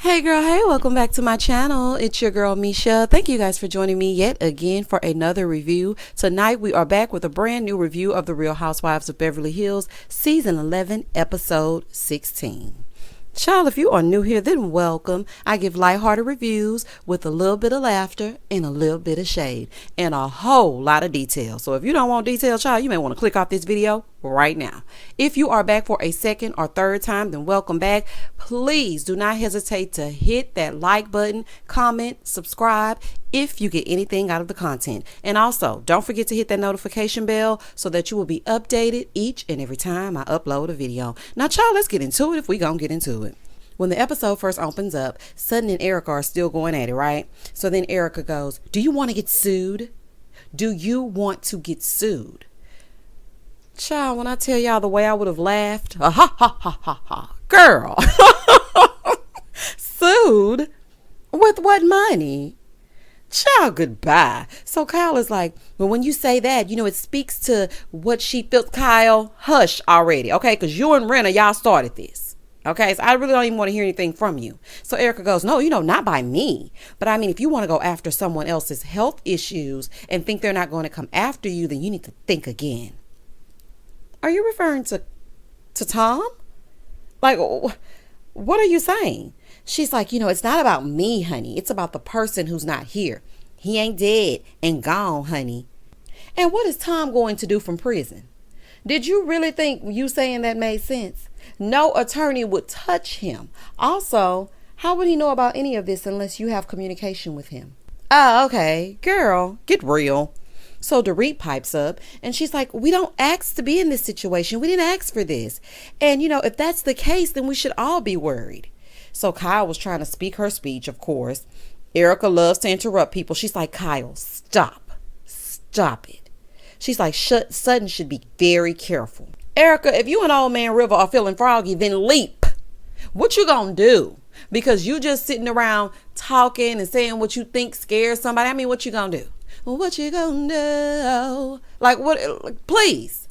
Hey girl, hey, welcome back to my channel. It's your girl Misha. Thank you guys for joining me yet again for another review. Tonight we are back with a brand new review of The Real Housewives of Beverly Hills, Season 11, Episode 16. Child, if you are new here, then welcome. I give lighthearted reviews with a little bit of laughter and a little bit of shade and a whole lot of detail. So if you don't want detail, child, you may want to click off this video right now. If you are back for a second or third time, then welcome back. Please do not hesitate to hit that like button, comment, subscribe if you get anything out of the content. And also, don't forget to hit that notification bell so that you will be updated each and every time I upload a video. Now, child, let's get into it if we gonna get into it. When the episode first opens up, Sutton and Erika are still going at it, right? So then Erika goes, do you want to get sued? Do you want to get sued? Child, when I tell y'all the way I would have laughed, ha ha ha ha ha, girl, sued? With what money? Child, goodbye. So Kyle is like, well, when you say that, it speaks to what she feels. Kyle, hush already, okay? Because you and Rena, y'all started this, okay? So I really don't even want to hear anything from you. So Erika goes, no, not by me. But I mean, if you want to go after someone else's health issues and think they're not going to come after you, then you need to think again. Are you referring to Tom? Like, what are you saying? She's like, it's not about me, honey. It's about the person who's not here. He ain't dead and gone, honey. And what is Tom going to do from prison? Did you really think you saying that made sense? No attorney would touch him. Also, how would he know about any of this unless you have communication with him? Oh, okay. Girl, get real. So Dorit pipes up and she's like, we don't ask to be in this situation. We didn't ask for this. And, if that's the case, then we should all be worried. So Kyle was trying to speak her speech, of course. Erika loves to interrupt people. She's like, Kyle, stop. Stop it. She's like, Sutton should be very careful. Erika, if you and Old Man River are feeling froggy, then leap. What you gonna do? Because you just sitting around talking and saying what you think scares somebody. I mean, what you gonna do? What you gonna do? Like, what? Please.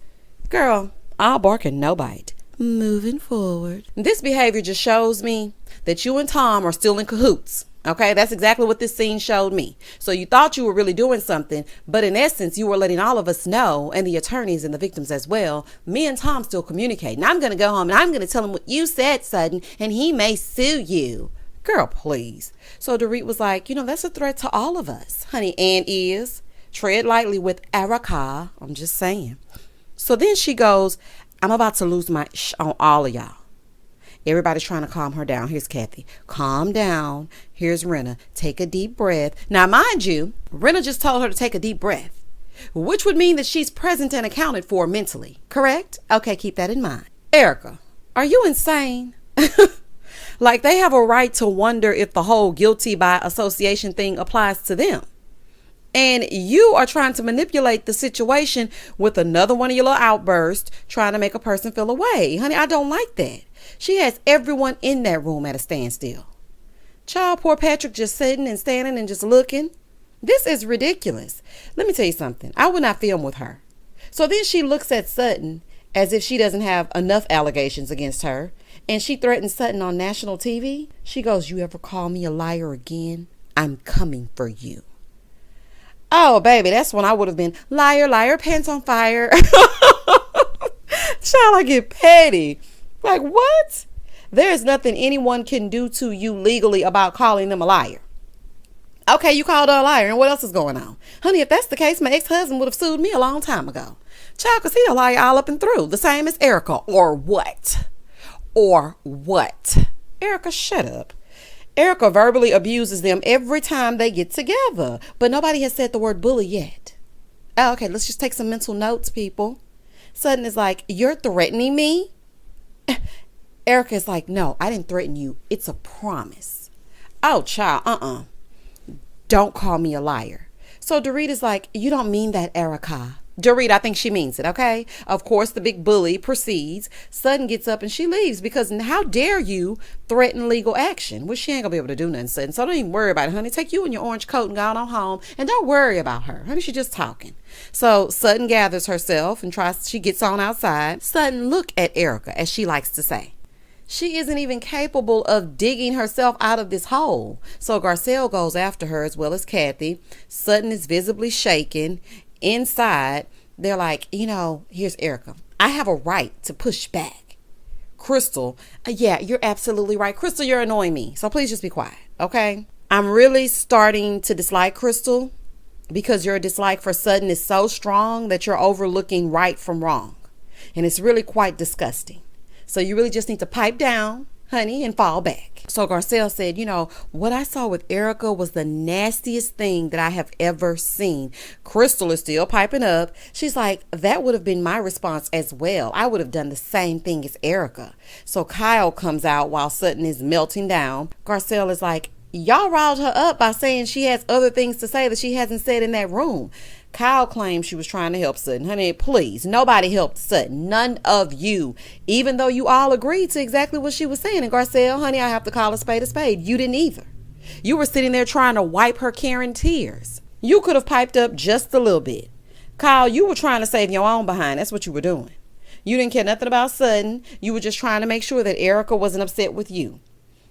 Girl, I'll bark and no bite. Moving forward. This behavior just shows me that you and Tom are still in cahoots. Okay, that's exactly what this scene showed me. So you thought you were really doing something, but in essence, you were letting all of us know, and the attorneys and the victims as well, me and Tom still communicate. And I'm going to go home and I'm going to tell him what you said, Sutton, and he may sue you. Girl, please. So Dorit was like, that's a threat to all of us, honey, and is. Tread lightly with Erika. I'm just saying. So then she goes, I'm about to lose my on all of y'all. Everybody's trying to calm her down. Here's Kathy. Calm down. Here's Rena. Take a deep breath. Now, mind you, Rena just told her to take a deep breath, which would mean that she's present and accounted for mentally. Correct? Okay, keep that in mind. Erika, are you insane? Like, they have a right to wonder if the whole guilty by association thing applies to them. And you are trying to manipulate the situation with another one of your little outbursts, trying to make a person feel away. Honey, I don't like that. She has everyone in that room at a standstill. Child, poor Patrick just sitting and standing and just looking. This is ridiculous. Let me tell you something. I would not film with her. So then she looks at Sutton as if she doesn't have enough allegations against her. And she threatens Sutton on national TV. She goes, you ever call me a liar again? I'm coming for you. Oh, baby, that's when I would have been liar, liar, pants on fire. Child, I get petty. Like, what? There's nothing anyone can do to you legally about calling them a liar. Okay, you called her a liar, and what else is going on? Honey, if that's the case, my ex-husband would have sued me a long time ago. Child, because he's a liar all up and through. The same as Erika. Or what? Or what? Erika, shut up. Erika verbally abuses them every time they get together, but nobody has said the word bully yet. Oh, okay, let's just take some mental notes, people. Sutton is like, you're threatening me? Erika is like, no, I didn't threaten you. It's a promise. Oh, child, Don't call me a liar. So Dorit is like, you don't mean that, Erika. Dorit, I think she means it, okay? Of course, the big bully proceeds. Sutton gets up and she leaves because how dare you threaten legal action? Well, she ain't gonna be able to do nothing, Sutton. So don't even worry about it, honey. Take you and your orange coat and go on home. And don't worry about her. Honey, she's just talking. So Sutton gathers herself and she gets on outside. Sutton, look at Erika, as she likes to say. She isn't even capable of digging herself out of this hole. So Garcelle goes after her as well as Kathy. Sutton is visibly shaken. Inside, they're like, here's Erika. I have a right to push back. Crystal, yeah, you're absolutely right. Crystal, you're annoying me. So please just be quiet, okay? I'm really starting to dislike Crystal because your dislike for Sutton is so strong that you're overlooking right from wrong. And it's really quite disgusting. So you really just need to pipe down, honey, and fall back. So Garcelle said, what I saw with Erika was the nastiest thing that I have ever seen. Crystal is still piping up. She's like, that would have been my response as well. I would have done the same thing as Erika. So Kyle comes out while Sutton is melting down. Garcelle is like, y'all riled her up by saying she has other things to say that she hasn't said in that room. Kyle claims she was trying to help Sutton. Honey, please, nobody helped Sutton. None of you. Even though you all agreed to exactly what she was saying. And Garcelle, honey, I have to call a spade a spade. You didn't either. You were sitting there trying to wipe her Karen tears. You could have piped up just a little bit. Kyle, you were trying to save your own behind. That's what you were doing. You didn't care nothing about Sutton. You were just trying to make sure that Erika wasn't upset with you.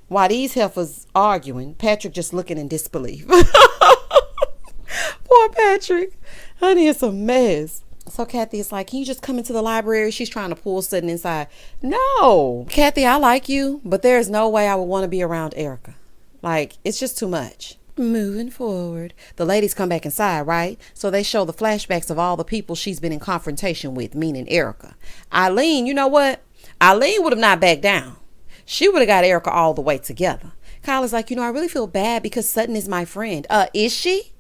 While these heifers arguing, Patrick just looking in disbelief. Poor Patrick. Honey, it's a mess. So Kathy is like, can you just come into the library? She's trying to pull Sutton inside. No. Kathy, I like you, but there's no way I would want to be around Erika. Like, it's just too much. Moving forward. The ladies come back inside, right? So they show the flashbacks of all the people she's been in confrontation with, meaning Erika. Eileen, you know what? Eileen would have not backed down. She would have got Erika all the way together. Kyle is like, I really feel bad because Sutton is my friend. Is she?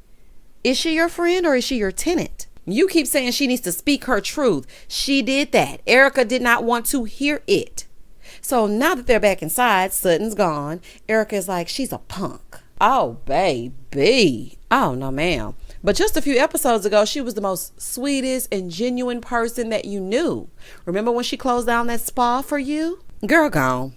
Is she your friend or is she your tenant? You keep saying she needs to speak her truth. She did that. Erika did not want to hear it. So now that they're back inside, Sutton's gone. Erika is like, she's a punk. Oh, baby. Oh, no, ma'am. But just a few episodes ago, she was the most sweetest and genuine person that you knew. Remember when she closed down that spa for you? Girl, gone.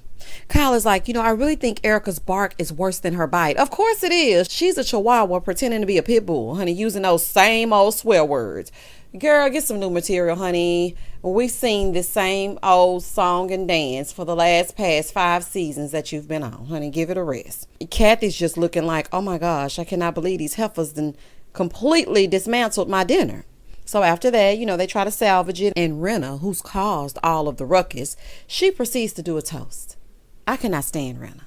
Kyle is like, I really think Erika's bark is worse than her bite. Of course it is. She's a chihuahua pretending to be a pit bull, honey, using those same old swear words. Girl, get some new material, honey. We've seen the same old song and dance for the past 5 seasons that you've been on, honey. Give it a rest. Kathy's just looking like, oh my gosh, I cannot believe these heifers done completely dismantled my dinner. So after that, they try to salvage it. And Rena, who's caused all of the ruckus, she proceeds to do a toast. I cannot stand Rena.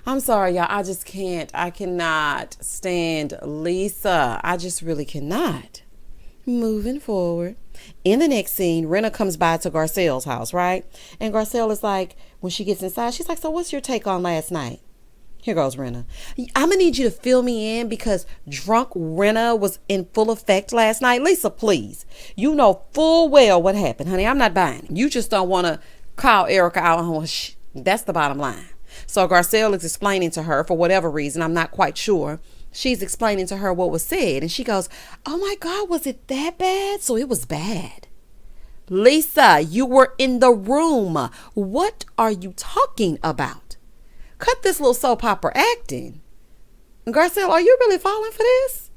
I'm sorry, y'all. I just can't. I cannot stand Lisa. I just really cannot. Moving forward. In the next scene, Rena comes by to Garcelle's house, right? And Garcelle is like, when she gets inside, she's like, so what's your take on last night? Here goes Rena. I'm going to need you to fill me in because drunk Rena was in full effect last night. Lisa, please. You know full well what happened, honey. I'm not buying it. You just don't want to call Erika out on her That's the bottom line. So Garcelle is explaining to her, for whatever reason, I'm not quite sure. She's explaining to her what was said. And she goes, oh my God, was it that bad? So it was bad. Lisa, you were in the room. What are you talking about? Cut this little soap opera acting. Garcelle, are you really falling for this?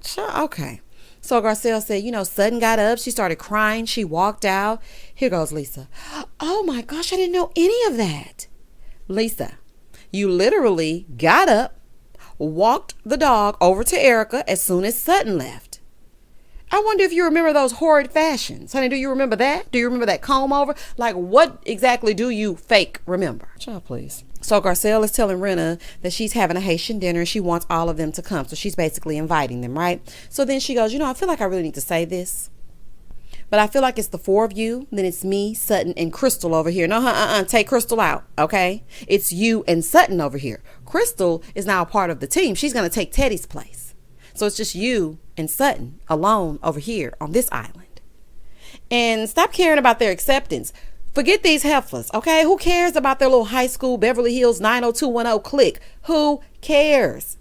Sure, okay. So Garcelle said, Sutton got up. She started crying. She walked out. Here goes Lisa. Oh my gosh, I didn't know any of that. Lisa, you literally got up, walked the dog over to Erika as soon as Sutton left. I wonder if you remember those horrid fashions. Honey, do you remember that? Do you remember that comb over? Like, what exactly do you fake remember? Child, please. So Garcelle is telling Rena that she's having a Haitian dinner and she wants all of them to come. So she's basically inviting them, right? So then she goes, I feel like I really need to say this. But I feel like it's the 4 of you. Then it's me, Sutton, and Crystal over here. No, take Crystal out, okay? It's you and Sutton over here. Crystal is now a part of the team. She's going to take Teddy's place. So it's just you and Sutton alone over here on this island. And stop caring about their acceptance. Forget these heifers, okay? Who cares about their little high school Beverly Hills 90210 clique? Who cares?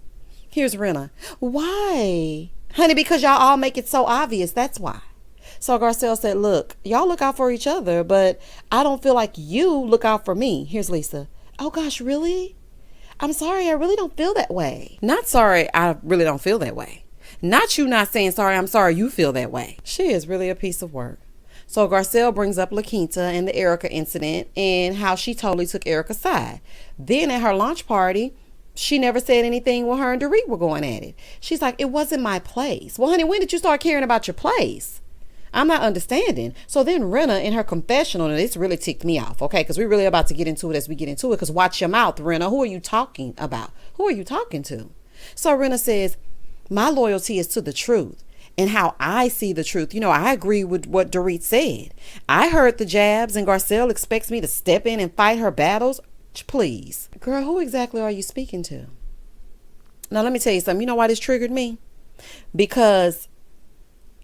Here's Rena. Why? Honey, because y'all all make it so obvious. That's why. So Garcelle said, look, y'all look out for each other, but I don't feel like you look out for me. Here's Lisa. Oh gosh, really? I'm sorry, I really don't feel that way. Not sorry, I really don't feel that way. Not you not saying sorry, I'm sorry you feel that way. She is really a piece of work. So Garcelle brings up Laquinta and the Erika incident and how she totally took Erika's side. Then at her launch party, she never said anything when her and Dorit were going at it. She's like, it wasn't my place. Well, honey, when did you start caring about your place? I'm not understanding. So then Rena in her confessional, and this really ticked me off, okay? Because we're really about to get into it as we get into it. Because watch your mouth, Rena. Who are you talking about? Who are you talking to? So Rena says, my loyalty is to the truth and how I see the truth. You know, I agree with what Dorit said. I heard the jabs and Garcelle expects me to step in and fight her battles. Please. Girl, who exactly are you speaking to? Now, let me tell you something. You know why this triggered me? Because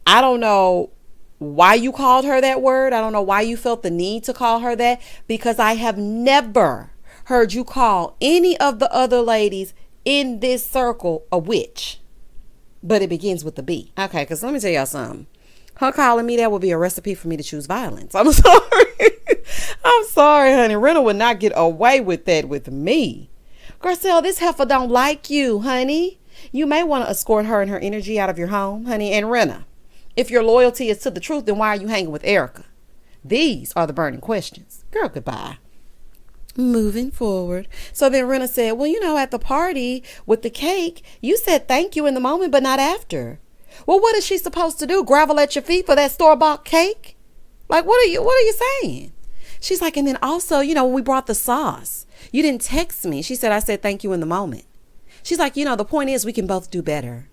I don't know why you called her that word. I don't know why you felt the need to call her that, because I have never heard you call any of the other ladies in this circle a witch. But it begins with a B. Okay, because let me tell y'all something. Her calling me that would be a recipe for me to choose violence. I'm sorry. I'm sorry, honey. Rena would not get away with that with me. Garcelle, this heifer don't like you, honey. You may want to escort her and her energy out of your home, honey. And Rena, if your loyalty is to the truth, then why are you hanging with Erika? These are the burning questions. Girl, goodbye. Moving forward. So then Rena said, well, you know, at the party with the cake, you said thank you in the moment, but not after. Well, what is she supposed to do? Grovel at your feet for that store-bought cake? Like, what are you saying? She's like, and then also, you know, when we brought the sauce, you didn't text me. She said, I said thank you in the moment. She's like, you know, the point is we can both do better.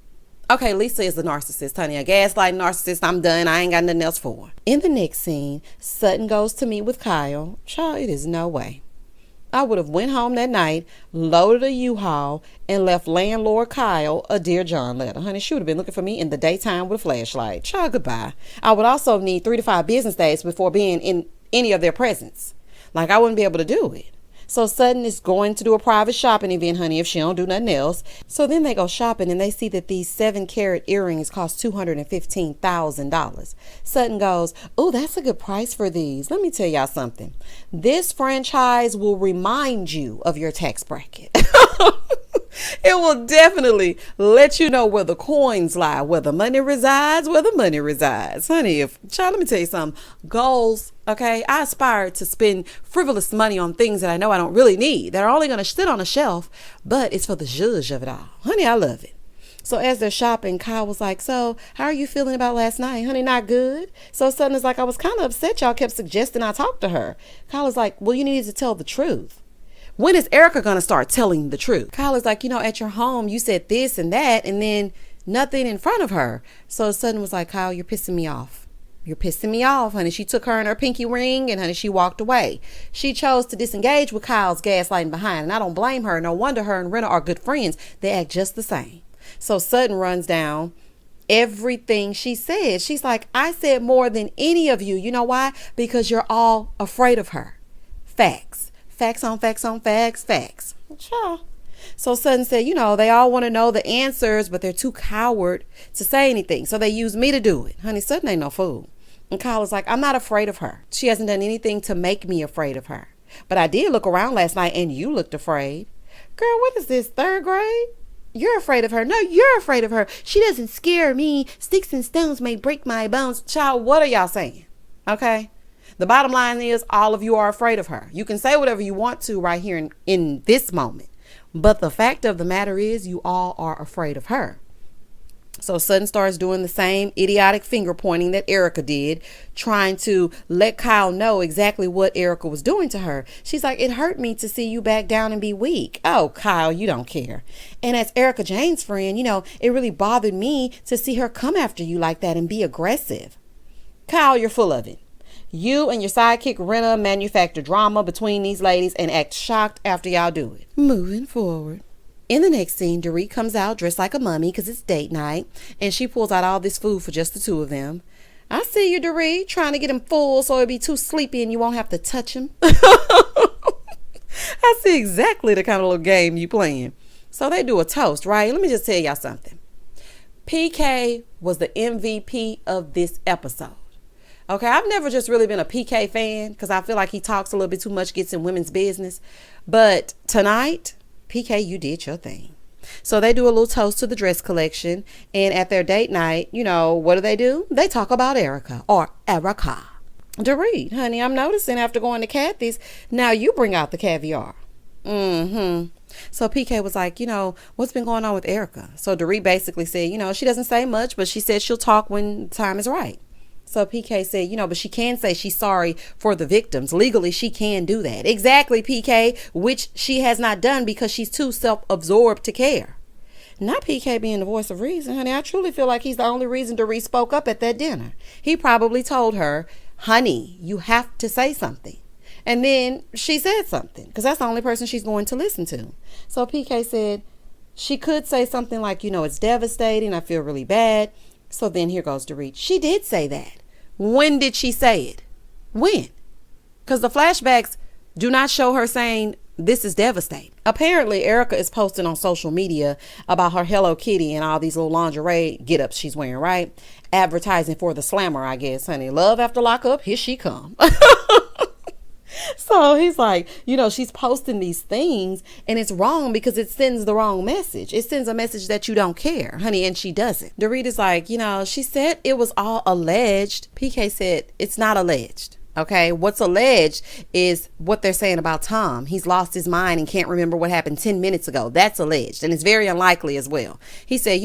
Okay, Lisa is the narcissist, honey. A gaslighting narcissist. I'm done. I ain't got nothing else for her. In the next scene, Sutton goes to meet with Kyle. Child, it is no way. I would have went home that night, loaded a U-Haul, and left landlord Kyle a Dear John letter. Honey, she would have been looking for me in the daytime with a flashlight. Child, goodbye. I would also need 3 to 5 business days before being in any of their presence. Like, I wouldn't be able to do it. So Sutton is going to do a private shopping event, honey, if she don't do nothing else. So then they go shopping and they see that these 7-carat earrings cost $215,000. Sutton goes, oh, that's a good price for these. Let me tell y'all something. This franchise will remind you of your tax bracket. It will definitely let you know where the coins lie, where the money resides, Honey, child, let me tell you something. Goals, okay? I aspire to spend frivolous money on things that I know I don't really need, that are only going to sit on a shelf, but it's for the zhuzh of it all. Honey, I love it. So as they're shopping, Kyle was like, so how are you feeling about last night? Honey, not good. So Sutton is like, I was kind of upset y'all kept suggesting I talk to her. Kyle is like, well, you need to tell the truth. When is Erika going to start telling the truth? Kyle is like, you know, at your home, you said this and that, and then nothing in front of her. So Sutton was like, Kyle, you're pissing me off. You're pissing me off, honey. She took her and her pinky ring, and honey, she walked away. She chose to disengage with Kyle's gaslighting behind, and I don't blame her. No wonder her and Rena are good friends. They act just the same. So Sutton runs down everything she said. She's like, I said more than any of you. You know why? Because you're all afraid of her. Facts. Facts on facts on facts, facts. Sure. So Sutton said, you know, they all want to know the answers, but they're too coward to say anything. So they use me to do it. Honey, Sutton ain't no fool. And Kyle was like, I'm not afraid of her. She hasn't done anything to make me afraid of her. But I did look around last night and you looked afraid. Girl, what is this, 3rd grade? You're afraid of her. No, you're afraid of her. She doesn't scare me. Sticks and stones may break my bones. Child, what are y'all saying? Okay? The bottom line is all of you are afraid of her. You can say whatever you want to right here in this moment. But the fact of the matter is you all are afraid of her. So Sutton starts doing the same idiotic finger pointing that Erika did, trying to let Kyle know exactly what Erika was doing to her. She's like, it hurt me to see you back down and be weak. Oh, Kyle, you don't care. And as Erika Jane's friend, you know, it really bothered me to see her come after you like that and be aggressive. Kyle, you're full of it. You and your sidekick Rena manufacture drama between these ladies and act shocked after y'all do it. Moving forward. In the next scene, Dorit comes out dressed like a mummy because it's date night, and she pulls out all this food for just the 2 of them. I see you, Dorit, trying to get him full so he'll be too sleepy and you won't have to touch him. I see exactly the kind of little game you playing. So they do a toast, right? Let me just tell y'all something. PK was the MVP of this episode. Okay, I've never just really been a PK fan because I feel like he talks a little bit too much, gets in women's business. But tonight, PK, you did your thing. So they do a little toast to the dress collection. And at their date night, you know, what do? They talk about Erika or Erika. Dorit, honey, I'm noticing after going to Kathy's, now you bring out the caviar. Mm-hmm. So PK was like, what's been going on with Erika? So Dorit basically said, she doesn't say much, but she said she'll talk when time is right. So PK said, but she can say she's sorry for the victims. Legally, she can do that. Exactly, PK, which she has not done because she's too self-absorbed to care. Not PK being the voice of reason, honey. I truly feel like he's the only reason Dorit spoke up at that dinner. He probably told her, honey, you have to say something. And then she said something because that's the only person she's going to listen to. So PK said she could say something like, it's devastating. I feel really bad. So then here goes Dorit. She did say that. When did she say it? When? Because the flashbacks do not show her saying this is devastating. Apparently, Erika is posting on social media about her Hello Kitty and all these little lingerie get-ups she's wearing, right? Advertising for the slammer, I guess, honey. Love after lockup, here she come. So he's like, she's posting these things and it's wrong because it sends the wrong message. It sends a message that you don't care, honey, and she doesn't. Dorit is like, she said it was all alleged. PK said it's not alleged. Okay, what's alleged is what they're saying about Tom. He's lost his mind and can't remember what happened 10 minutes ago. That's alleged, and it's very unlikely as well. He said,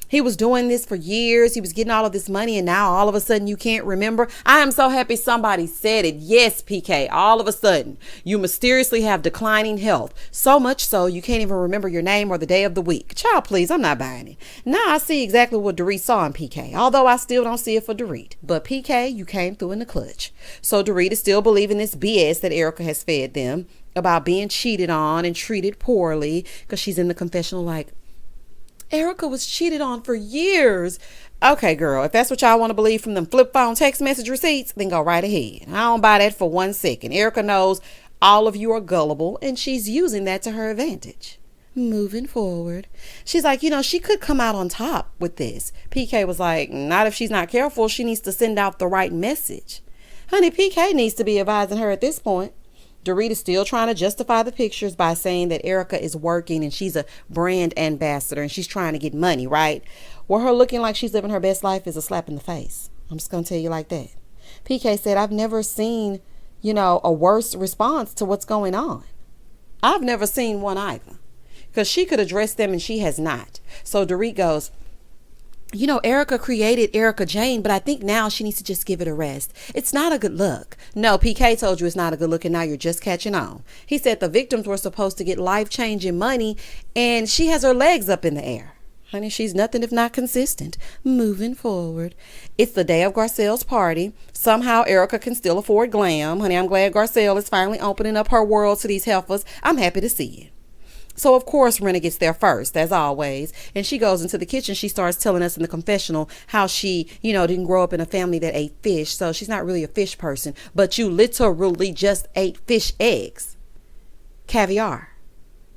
he was doing this for years. He was getting all of this money, and now all of a sudden you can't remember. I am so happy somebody said it. Yes, PK, all of a sudden you mysteriously have declining health. So much so you can't even remember your name or the day of the week. Child, please, I'm not buying it. Now I see exactly what Dorit saw in PK, although I still don't see it for Dorit. But PK, you came through in the clutch. So Dorit is still believing this BS that Erika has fed them about being cheated on and treated poorly because she's in the confessional like, Erika was cheated on for years. Okay, girl, if that's what y'all want to believe from them flip phone text message receipts, then go right ahead. I don't buy that for 1 second. Erika knows all of you are gullible, and she's using that to her advantage. Moving forward, she's like, she could come out on top with this. PK was like, not if she's not careful. She needs to send out the right message. Honey, PK needs to be advising her at this point. Dorit is still trying to justify the pictures by saying that Erika is working and she's a brand ambassador and she's trying to get money, right? Well, her looking like she's living her best life is a slap in the face. I'm just going to tell you like that. PK said, I've never seen, a worse response to what's going on. I've never seen one either because she could address them and she has not. So Dorit goes, Erika created Erika Jane, but I think now she needs to just give it a rest. It's not a good look. No, PK told you it's not a good look and now you're just catching on. He said the victims were supposed to get life-changing money and she has her legs up in the air. Honey, she's nothing if not consistent. Moving forward. It's the day of Garcelle's party. Somehow Erika can still afford glam. Honey, I'm glad Garcelle is finally opening up her world to these heifers. I'm happy to see it. So, of course, Rena gets there first, as always. And she goes into the kitchen. She starts telling us in the confessional how she, didn't grow up in a family that ate fish. So she's not really a fish person. But you literally just ate fish eggs. Caviar.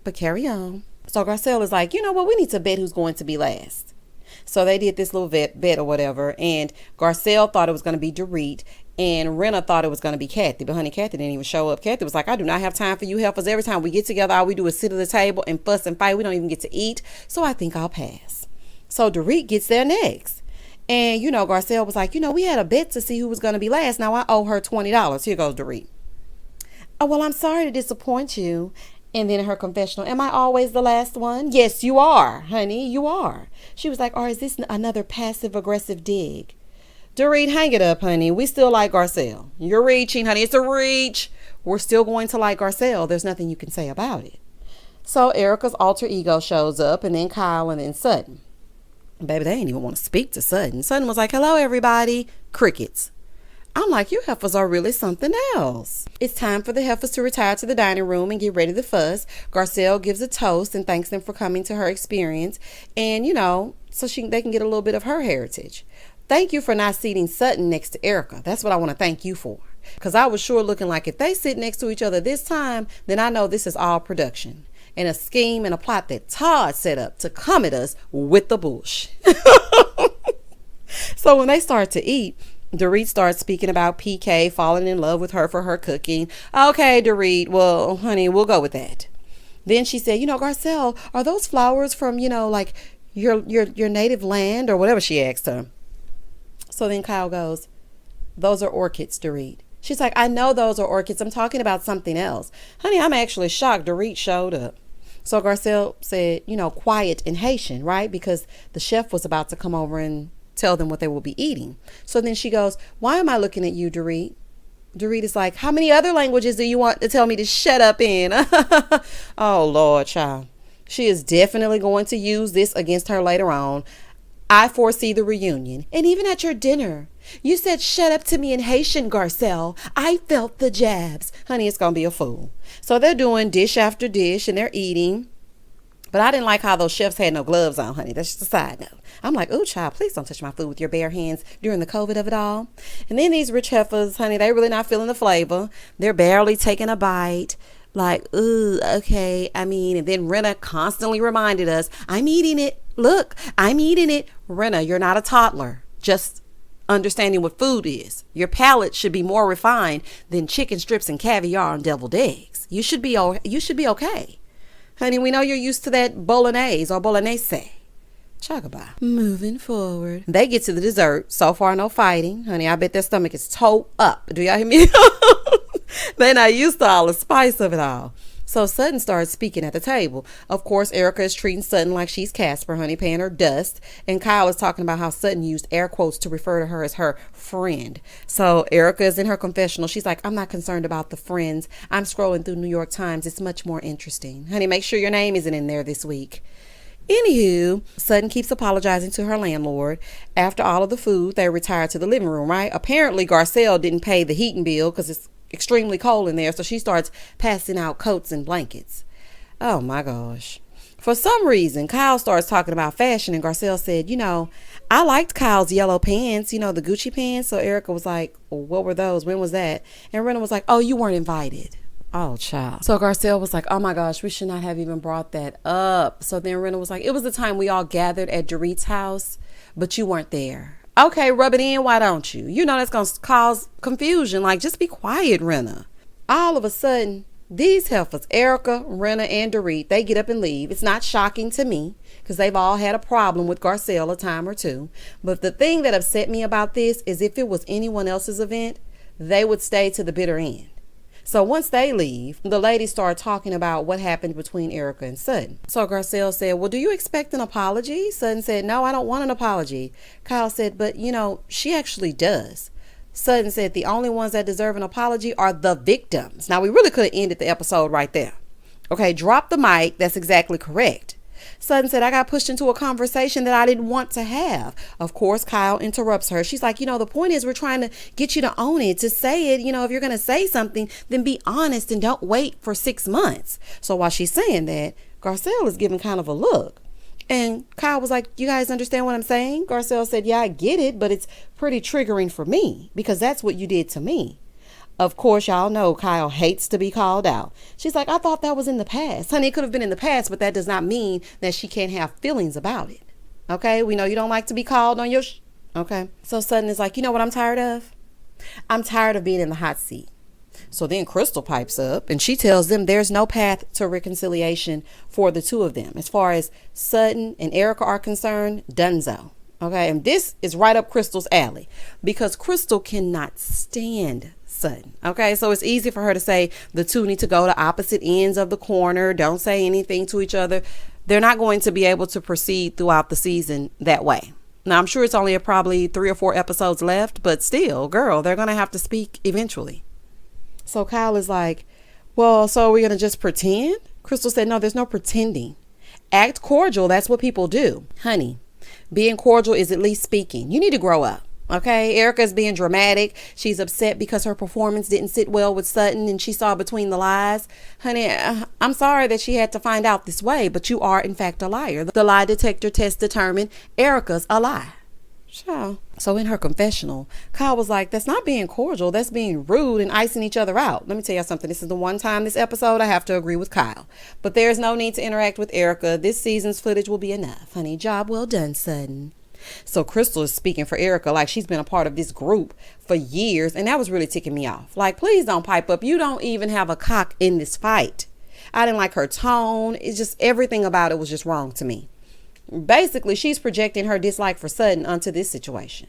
But carry on. So Garcelle is like, we need to bet who's going to be last. So they did this little bet or whatever. And Garcelle thought it was going to be Dorit. And Rena thought it was going to be Kathy. But honey, Kathy didn't even show up. Kathy was like, I do not have time for you heifers. Every time we get together, all we do is sit at the table and fuss and fight. We don't even get to eat. So I think I'll pass. So Dorit gets there next. And, Garcelle was like, we had a bet to see who was going to be last. Now I owe her $20. Here goes Dorit. Oh, well, I'm sorry to disappoint you. And then in her confessional, am I always the last one? Yes, you are, honey. You are. She was like, or is this another passive aggressive dig? Dorit, hang it up, honey. We still like Garcelle. You're reaching, honey. It's a reach. We're still going to like Garcelle. There's nothing you can say about it. So Erika's alter ego shows up, and then Kyle, and then Sutton. Baby, they didn't even want to speak to Sutton. Sutton was like, hello, everybody. Crickets. I'm like, you heifers are really something else. It's time for the heifers to retire to the dining room and get ready to fuss. Garcelle gives a toast and thanks them for coming to her experience. And, so they can get a little bit of her heritage. Thank you for not seating Sutton next to Erika. That's what I want to thank you for. Because I was sure looking like if they sit next to each other this time, then I know this is all production. And a scheme and a plot that Todd set up to come at us with the bullshit. So when they start to eat, Dorit starts speaking about PK falling in love with her for her cooking. Okay, Dorit, well, honey, we'll go with that. Then she said, Garcelle, are those flowers from, like your native land or whatever she asked her? So then Kyle goes, those are orchids, Dorit. She's like, I know those are orchids. I'm talking about something else. Honey, I'm actually shocked Dorit showed up. So Garcelle said, quiet in Haitian, right? Because the chef was about to come over and tell them what they will be eating. So then she goes, why am I looking at you, Dorit? Dorit is like, how many other languages do you want to tell me to shut up in? Oh, Lord, child. She is definitely going to use this against her later on. I foresee the reunion. And even at your dinner, you said shut up to me in Haitian, Garcelle. I felt the jabs. Honey, it's going to be a fool. So they're doing dish after dish and they're eating. But I didn't like how those chefs had no gloves on, honey. That's just a side note. I'm like, ooh, child, please don't touch my food with your bare hands during the COVID of it all. And then these rich heifers, honey, they really not feeling the flavor. They're barely taking a bite. Like, ooh, okay. And then Rena constantly reminded us, I'm eating it. Look, I'm eating it. Rena, you're not a toddler. Just understanding what food is. Your palate should be more refined than chicken strips and caviar and deviled eggs. You should be okay. Honey, we know you're used to that bolognese or bolognese. Chugaba. Moving forward. They get to the dessert. So far, no fighting. Honey, I bet their stomach is toe up. Do y'all hear me? They're not used to all the spice of it all. So Sutton starts speaking at the table. Of course, Erika is treating Sutton like she's Casper, honey, paying her dust. And Kyle is talking about how Sutton used air quotes to refer to her as her friend. So Erika is in her confessional. She's like, I'm not concerned about the friends. I'm scrolling through New York Times. It's much more interesting. Honey, make sure your name isn't in there this week. Anywho, Sutton keeps apologizing to her landlord. After all of the food, they retire to the living room, right? Apparently, Garcelle didn't pay the heating bill because it's extremely cold in there, so she starts passing out coats and blankets. Oh my gosh. For some reason, Kyle starts talking about fashion, and Garcelle said, I liked Kyle's yellow pants, the Gucci pants. So Erika was like, well, what were those? When was that? And Rena was like, oh, you weren't invited. Oh, child. So Garcelle was like, oh my gosh, we should not have even brought that up. So then Rena was like, it was the time we all gathered at Dorit's house, but you weren't there. Okay, rub it in. Why don't you? That's going to cause confusion. Like, just be quiet, Rena. All of a sudden, these heifers, Erika, Rena, and Dorit, they get up and leave. It's not shocking to me because they've all had a problem with Garcelle a time or two. But the thing that upset me about this is if it was anyone else's event, they would stay to the bitter end. So once they leave, the ladies start talking about what happened between Erika and Sutton. So Garcelle said, well, do you expect an apology? Sutton said, no, I don't want an apology. Kyle said, but she actually does. Sutton said the only ones that deserve an apology are the victims. Now, we really could have ended the episode right there. Okay, drop the mic. That's exactly correct. Sutton said, I got pushed into a conversation that I didn't want to have. Of course, Kyle interrupts her. She's like, the point is we're trying to get you to own it, to say it. If you're going to say something, then be honest and don't wait for 6 months. So while she's saying that, Garcelle is giving kind of a look. And Kyle was like, you guys understand what I'm saying? Garcelle said, yeah, I get it, but it's pretty triggering for me because that's what you did to me. Of course, y'all know Kyle hates to be called out. She's like, I thought that was in the past. Honey, it could have been in the past, but that does not mean that she can't have feelings about it. Okay? We know you don't like to be called on your okay? So Sutton is like, you know what I'm tired of? I'm tired of being in the hot seat. So then Crystal pipes up and she tells them there's no path to reconciliation for the two of them. As far as Sutton and Erika are concerned, donezo. Okay? And this is right up Crystal's alley because Crystal cannot stand Sutton. Okay, so it's easy for her to say the two need to go to opposite ends of the corner. Don't say anything to each other. They're not going to be able to proceed throughout the season that way. Now, I'm sure it's only probably 3 or 4 episodes left, but still, girl, they're going to have to speak eventually. So Kyle is like, well, so are we going to just pretend? Crystal said, no, there's no pretending. Act cordial. That's what people do. Honey, being cordial is at least speaking. You need to grow up. Okay, Erika's being dramatic. She's upset because her performance didn't sit well with Sutton and she saw between the lies. Honey, I'm sorry that she had to find out this way, but you are in fact a liar. The lie detector test determined Erika's a lie. Sure. So in her confessional, Kyle was like, that's not being cordial. That's being rude and icing each other out. Let me tell you something. This is the one time this episode I have to agree with Kyle. But there's no need to interact with Erika. This season's footage will be enough. Honey, job well done, Sutton. So Crystal is speaking for Erika like she's been a part of this group for years. And that was really ticking me off. Like, please don't pipe up. You don't even have a cock in this fight. I didn't like her tone. It's just everything about it was just wrong to me. Basically, she's projecting her dislike for Sutton onto this situation.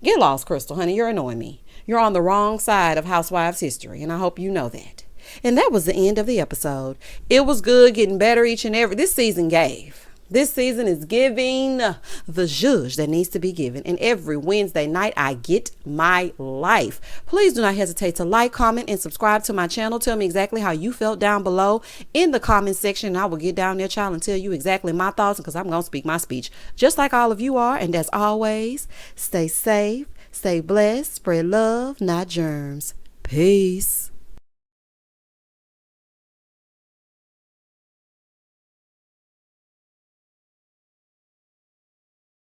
Get lost, Crystal, honey. You're annoying me. You're on the wrong side of Housewives history, and I hope you know that. And that was the end of the episode. It was good, getting better each and every. This season gave. This season is giving the zhuzh that needs to be given. And every Wednesday night, I get my life. Please do not hesitate to like, comment, and subscribe to my channel. Tell me exactly how you felt down below in the comment section. And I will get down there, child, and tell you exactly my thoughts, because I'm going to speak my speech just like all of you are. And as always, stay safe, stay blessed, spread love, not germs. Peace.